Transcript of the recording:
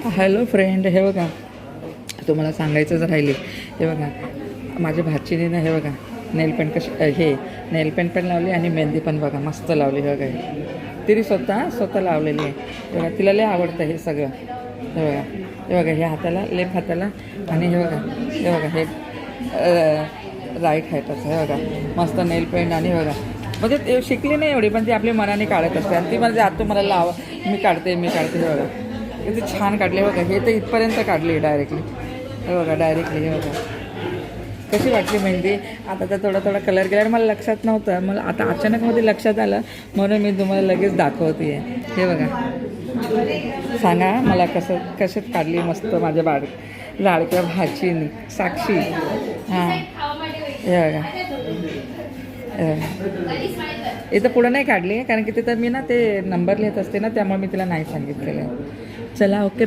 Hello friend, हे बघा तुम्हाला सांगायचंच राहिले. हे बघा माझ्या भाचीने ना, हे बघा नेल पेंट नेल पेंट पण लावली आणि मेहंदी पण बघा मस्त लावली. हे बघा तिने स्वतः लावलेली आहे. हे बघा तिला लय आवडतं हे सगळं. हे बघा हे हाताला, लेफ्ट हाताला, आणि हे बघा हे राईट हाताचं. हे बघा मस्त नेल पेंट. आणि बघा म्हणजे ते शिकली नाही एवढी, पण ती आपली मनाने काढत असते. आणि ती म्हणजे आतो मला लाव, मी काढते. हे बघा किती छान काढले. बघा हे तर इथपर्यंत काढली डायरेक्टली. हे बघा डायरेक्टली. हे बघा कशी वाटली मेहंदी. आता तर थोडा कलर गेल्यावर मला लक्षात नव्हतं, मला आता अचानक मध्ये लक्षात आलं, म्हणून मी तुम्हाला लगेच दाखवते आहे. हे बघा सांगा मला कशात काढली मस्त माझ्या लाडक्या भाचीनी, साक्षी. हां हे बघा इथं पुढं नाही काढली, कारण की तिथं मी ना ते नंबर लिहित असते ना, त्यामुळे मी तिला नाही सांगितलेलं आहे. चला ओके.